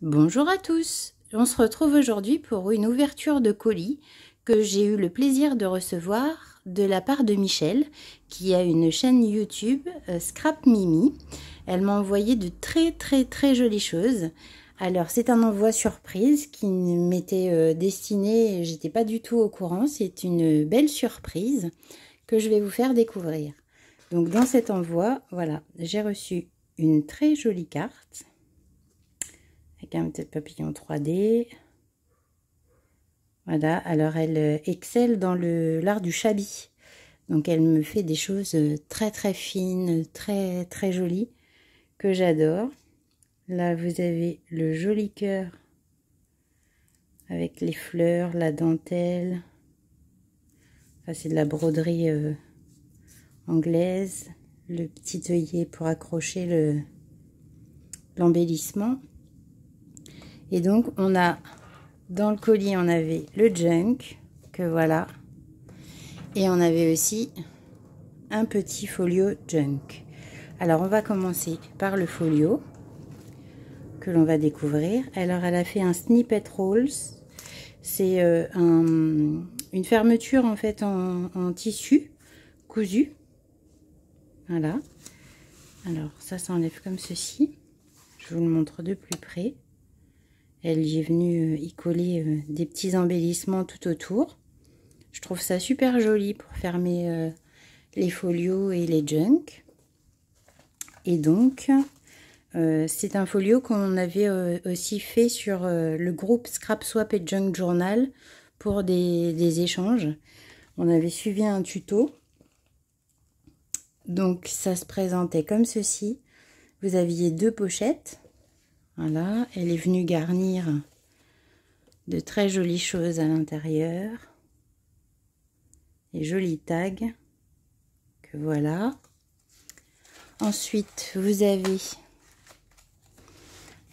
Bonjour à tous, on se retrouve aujourd'hui pour une ouverture de colis que j'ai eu le plaisir de recevoir de la part de Michel qui a une chaîne YouTube Scrap Mimi. Elle m'a envoyé de très jolies choses. Alors c'est un envoi surprise qui m'était destiné, j'étais pas du tout au courant, c'est une belle surprise que je vais vous faire découvrir. Donc dans cet envoi, voilà, j'ai reçu une très jolie carte avec un petit papillon 3D. Voilà, alors elle excelle dans l'art du shabby. Donc elle me fait des choses très fines, très jolies, que j'adore. Là, vous avez le joli cœur avec les fleurs, la dentelle. Enfin, c'est de la broderie anglaise. Le petit œillet pour accrocher l'embellissement. Et donc, on a, dans le colis, on avait le junk, que voilà. Et on avait aussi un petit folio junk. Alors, on va commencer par le folio, que l'on va découvrir. Alors, elle a fait un snippet rolls. C'est une fermeture, en fait, en tissu cousu. Voilà. Alors, ça s'enlève comme ceci. Je vous le montre de plus près. Elle y est venue y coller des petits embellissements tout autour. Je trouve ça super joli pour fermer les folios et les junk. Et donc, c'est un folio qu'on avait aussi fait sur le groupe Scrap Swap et Junk Journal pour des échanges. On avait suivi un tuto. Donc, ça se présentait comme ceci. Vous aviez deux pochettes. Voilà, elle est venue garnir de très jolies choses à l'intérieur. Les jolis tags que voilà. Ensuite, vous avez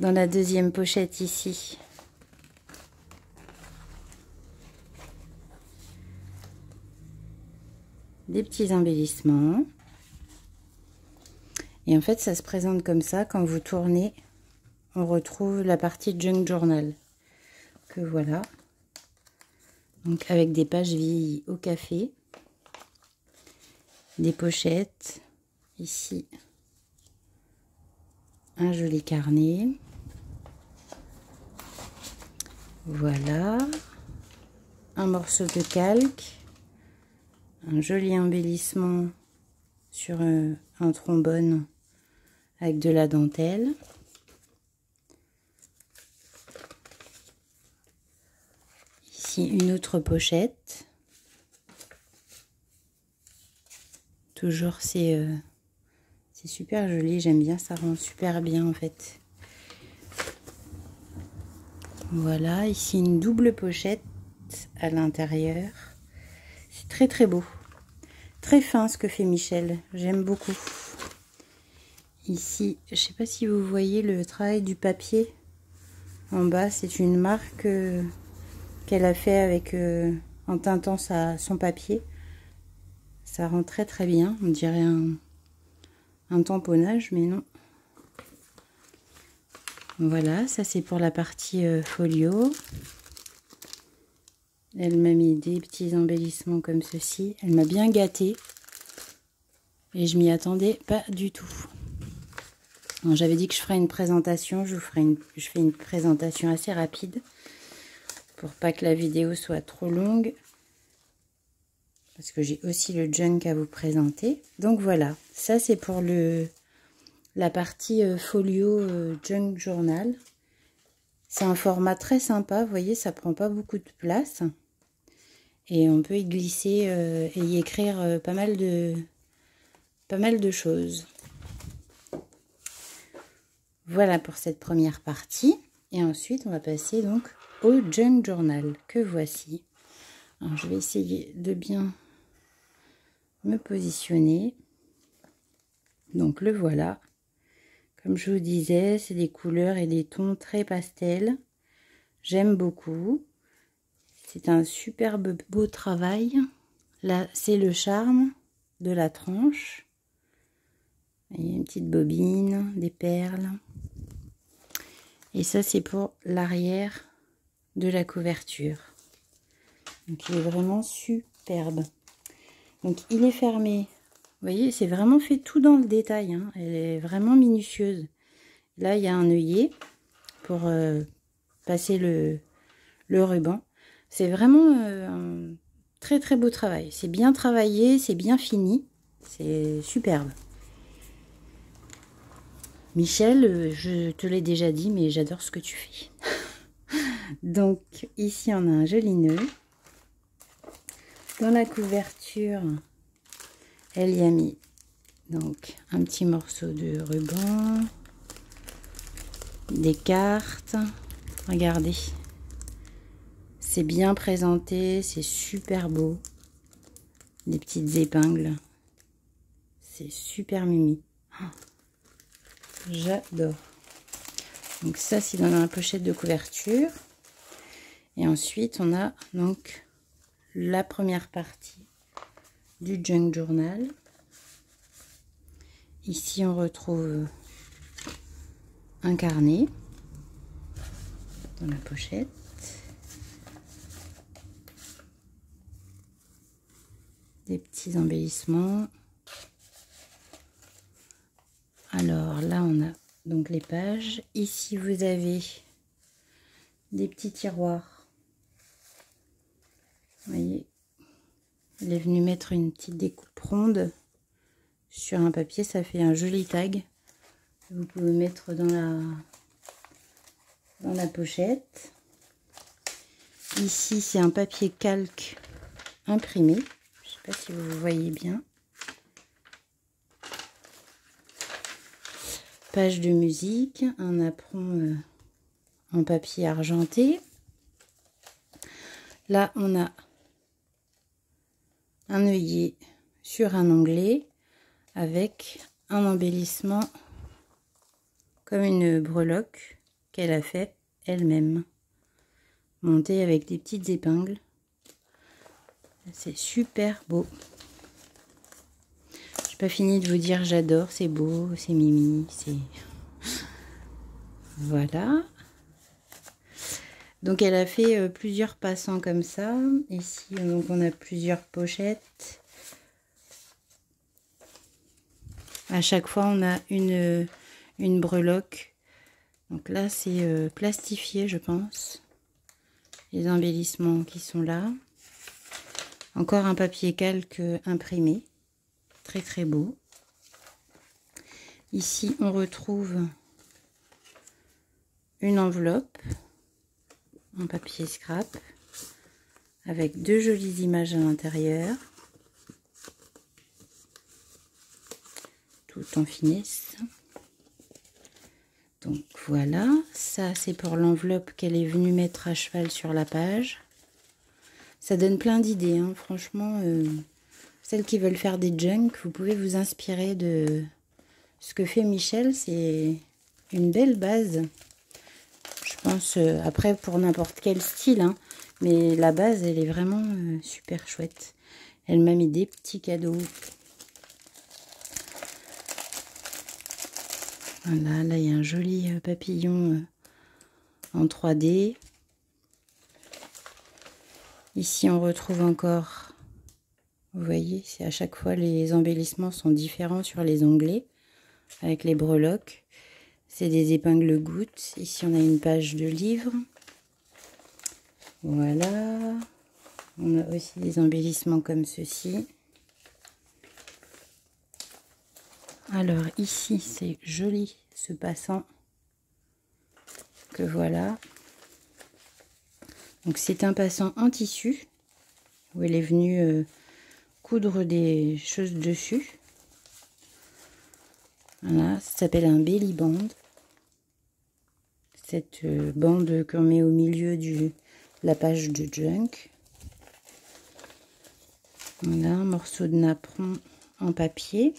dans la deuxième pochette ici des petits embellissements. Et en fait, ça se présente comme ça. Quand vous tournez, on retrouve la partie Junk Journal. Que voilà. Donc avec des pages vieillies au café. Des pochettes. Ici, un joli carnet. Voilà. Un morceau de calque. Un joli embellissement sur un trombone avec de la dentelle. Ici, une autre pochette. Toujours, c'est super joli. J'aime bien, ça rend super bien en fait. Voilà, ici une double pochette à l'intérieur. C'est très beau. Très fin ce que fait Michel. J'aime beaucoup. Ici, je ne sais pas si vous voyez le travail du papier. En bas, c'est une marque qu'elle a fait avec en teintant son papier. Ça rend très bien. On dirait un tamponnage, mais non. Voilà, ça c'est pour la partie folio. Elle m'a mis des petits embellissements comme ceci. Elle m'a bien gâtée. Et je m'y attendais pas du tout. J'avais dit que je ferais une présentation. Je fais une présentation assez rapide. Pour pas que la vidéo soit trop longue. Parce que j'ai aussi le junk à vous présenter. Donc voilà, ça c'est pour la partie folio junk journal. C'est un format très sympa, vous voyez, ça prend pas beaucoup de place. Et on peut y glisser et y écrire pas mal de choses. Voilà pour cette première partie. Et ensuite, on va passer donc au junk journal que voici. Alors, je vais essayer de bien me positionner. Donc le voilà. Comme je vous disais, c'est des couleurs et des tons très pastels. J'aime beaucoup. C'est un superbe beau travail. Là, c'est le charme de la tranche. Il y a une petite bobine, des perles. Et ça, c'est pour l'arrière de la couverture. Donc, il est vraiment superbe. Donc, il est fermé. Vous voyez, c'est vraiment fait tout dans le détail. Hein. Elle est vraiment minutieuse. Là, il y a un œillet pour passer le ruban. C'est vraiment un très très beau travail. C'est bien travaillé, c'est bien fini. C'est superbe. Michel, je te l'ai déjà dit, mais j'adore ce que tu fais. Donc, ici, on a un joli nœud. Dans la couverture, elle y a mis donc un petit morceau de ruban, des cartes. Regardez, c'est bien présenté, c'est super beau. Des petites épingles, c'est super mimi. Oh, j'adore. Donc ça, c'est dans la pochette de couverture. Et ensuite, on a donc la première partie du junk journal. Ici, on retrouve un carnet dans la pochette. Des petits embellissements. Alors là, on a donc les pages. Ici, vous avez des petits tiroirs. Vous voyez, il est venu mettre une petite découpe ronde sur un papier. Ça fait un joli tag. Vous pouvez mettre dans la pochette. Ici, c'est un papier calque imprimé. Je ne sais pas si vous voyez bien. Page de musique, un apron en papier argenté. Là, on a un œillet sur un onglet avec un embellissement comme une breloque qu'elle a fait elle-même, montée avec des petites épingles. C'est super beau. J'ai pas fini de vous dire j'adore, c'est beau, c'est mimi, c'est... Voilà. Donc elle a fait plusieurs passants comme ça. Ici, donc on a plusieurs pochettes. À chaque fois, on a une breloque. Donc là, c'est plastifié, je pense. Les embellissements qui sont là. Encore un papier calque imprimé. Très très beau. Ici, on retrouve une enveloppe en papier scrap avec deux jolies images à l'intérieur, tout en finesse. Donc voilà, ça c'est pour l'enveloppe qu'elle est venue mettre à cheval sur la page. Ça donne plein d'idées, hein. Franchement, celles qui veulent faire des junk, vous pouvez vous inspirer de ce que fait Michel. C'est une belle base. Je pense, après pour n'importe quel style, hein, mais la base elle est vraiment super chouette. Elle m'a mis des petits cadeaux. Voilà, là il y a un joli papillon en 3D. Ici on retrouve encore, vous voyez, c'est à chaque fois les embellissements sont différents sur les onglets avec les breloques. C'est des épingles gouttes. Ici, on a une page de livre. Voilà. On a aussi des embellissements comme ceci. Alors, ici, c'est joli, ce passant. Que voilà. Donc, c'est un passant en tissu. Où elle est venue coudre des choses dessus. Voilà, ça s'appelle un belly band. Cette bande qu'on met au milieu de la page de junk. Voilà, un morceau de napperon en papier.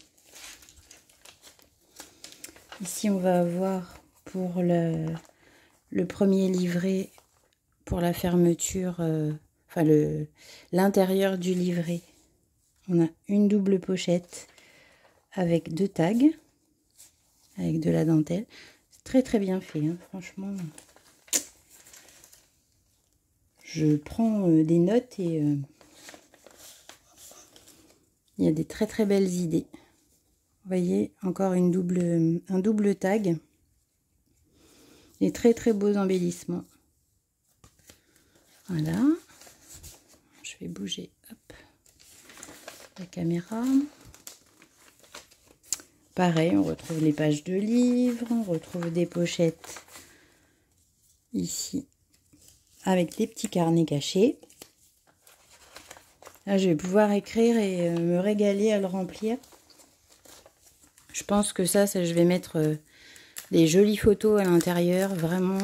Ici, on va avoir pour le premier livret, pour la fermeture, enfin l'intérieur du livret. On a une double pochette avec deux tags, avec de la dentelle. Très très bien fait, hein, franchement. Je prends des notes et il y a des très très belles idées. Vous voyez, encore un double tag. Des très très beaux embellissements. Voilà. Je vais bouger hop, la caméra. Pareil, on retrouve les pages de livres, on retrouve des pochettes ici avec des petits carnets cachés. Là, je vais pouvoir écrire et me régaler à le remplir. Je pense que ça je vais mettre des jolies photos à l'intérieur, vraiment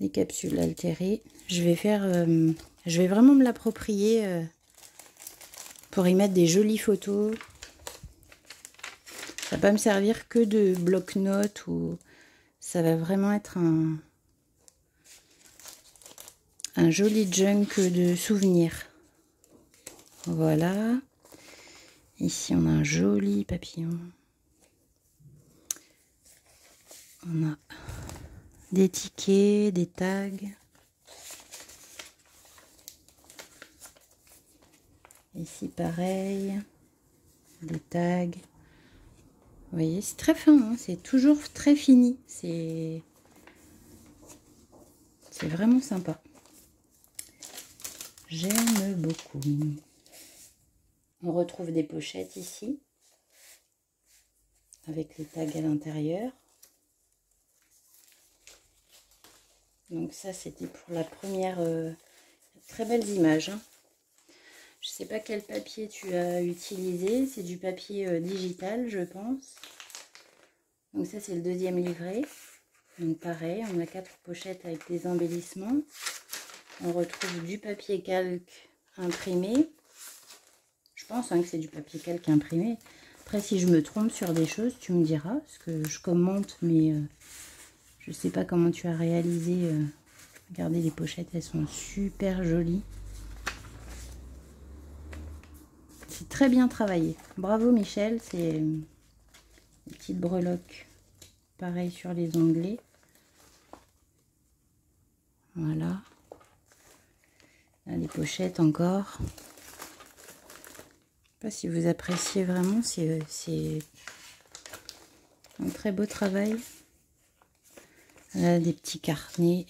des capsules altérées. Je vais vraiment me l'approprier pour y mettre des jolies photos. Ça va pas me servir que de bloc-notes, ou ça va vraiment être un joli junk de souvenirs. Voilà. Ici, on a un joli papillon. On a des tickets, des tags. Ici, pareil. Des tags. Vous voyez, c'est très fin, hein, c'est toujours très fini. C'est vraiment sympa. J'aime beaucoup. On retrouve des pochettes ici, avec les tags à l'intérieur. Donc ça, c'était pour la première... très belles images. Hein. Je ne sais pas quel papier tu as utilisé. C'est du papier digital, je pense. Donc ça, c'est le deuxième livret. Donc pareil, on a 4 pochettes avec des embellissements. On retrouve du papier calque imprimé. Je pense que c'est du papier calque imprimé. Après, si je me trompe sur des choses, tu me diras. Parce que je commente, mais je ne sais pas comment tu as réalisé. Regardez, les pochettes, elles sont super jolies. C'est très bien travaillé. Bravo Michel, c'est une petite breloque. Pareil sur les onglets. Voilà. Là, les pochettes encore. Je ne sais pas si vous appréciez vraiment, c'est un très beau travail. Là, des petits carnets.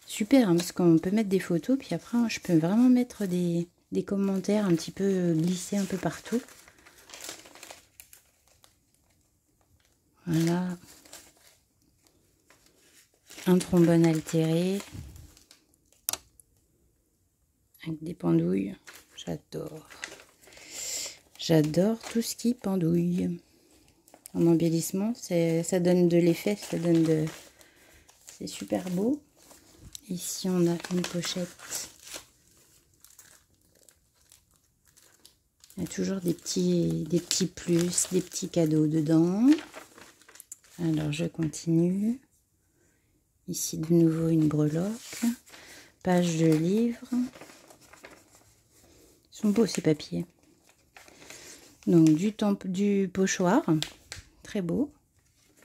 Super, hein, parce qu'on peut mettre des photos, puis après, je peux vraiment mettre des commentaires un petit peu glissés un peu partout. Voilà. Un trombone altéré. Avec des pendouilles. J'adore. J'adore tout ce qui pendouille. En embellissement, ça donne de l'effet, c'est super beau. Ici, on a une pochette. Il y a toujours des petits plus, des petits cadeaux dedans. Alors, je continue. Ici, de nouveau, une breloque. Page de livre. Ils sont beaux, ces papiers. Donc, du pochoir. Très beau.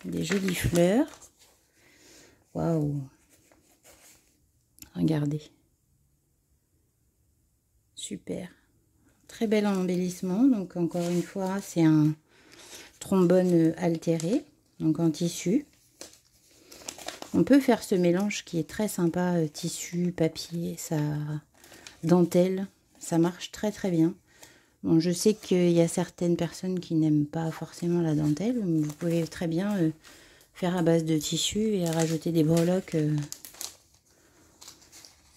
Des jolies fleurs. Waouh! Regardez. Super. Très bel embellissement. Donc, encore une fois, c'est un trombone altéré. Donc, en tissu. On peut faire ce mélange qui est très sympa. Tissu, papier, ça, dentelle. Ça marche très très bien. Bon, je sais qu'il y a certaines personnes qui n'aiment pas forcément la dentelle. Vous pouvez très bien faire à base de tissu et rajouter des breloques.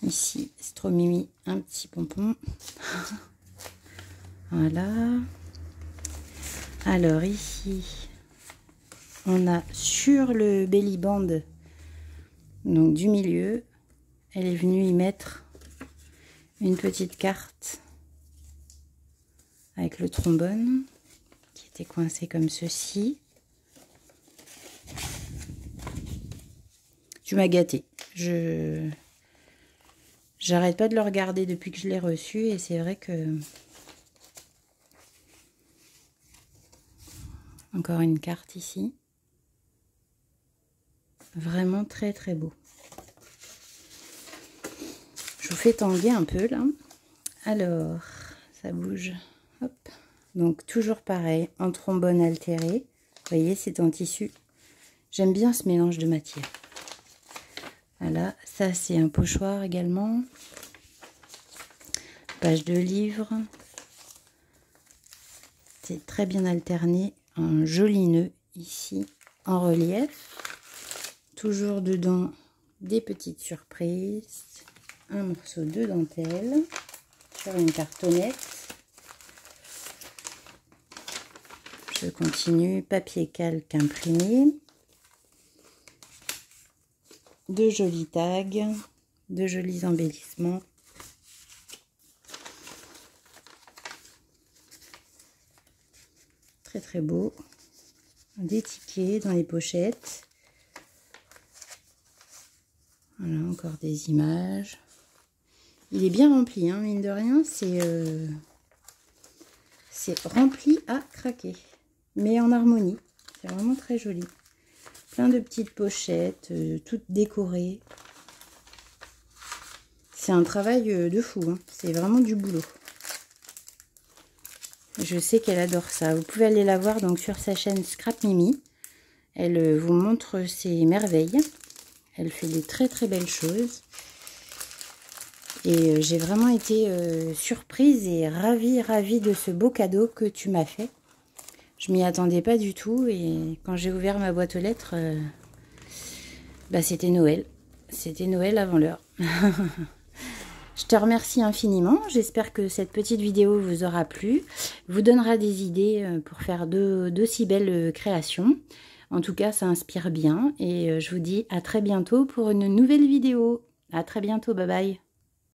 Ici, c'est trop mimi, un petit pompon. Voilà. Alors ici, on a sur le belly band, donc du milieu, elle est venue y mettre une petite carte avec le trombone qui était coincé comme ceci. Tu m'as gâté. J'arrête pas de le regarder depuis que je l'ai reçu et c'est vrai que Encore une carte ici. Vraiment très très beau. Je vous fais tanguer un peu là. Alors, ça bouge. Hop. Donc toujours pareil, en trombone altéré. Vous voyez, c'est en tissu. J'aime bien ce mélange de matière. Voilà, ça c'est un pochoir également. Page de livre. C'est très bien alterné. Un joli nœud ici en relief. Toujours dedans des petites surprises. Un morceau de dentelle sur une cartonnette. Je continue. Papier calque imprimé. De jolis tags. De jolis embellissements. Très très beau. Des tickets dans les pochettes. Voilà, encore des images. Il est bien rempli, hein, mine de rien. C'est rempli à craquer. Mais en harmonie. C'est vraiment très joli. Plein de petites pochettes, toutes décorées. C'est un travail de fou. Hein. C'est vraiment du boulot. Je sais qu'elle adore ça. Vous pouvez aller la voir donc sur sa chaîne Scrap Mimi. Elle vous montre ses merveilles. Elle fait des très très belles choses. Et j'ai vraiment été surprise et ravie de ce beau cadeau que tu m'as fait. Je m'y attendais pas du tout. Et quand j'ai ouvert ma boîte aux lettres, bah, c'était Noël. C'était Noël avant l'heure. Je te remercie infiniment. J'espère que cette petite vidéo vous aura plu. Vous donnera des idées pour faire d'aussi belles créations. En tout cas, ça inspire bien. Et je vous dis à très bientôt pour une nouvelle vidéo. À très bientôt. Bye bye.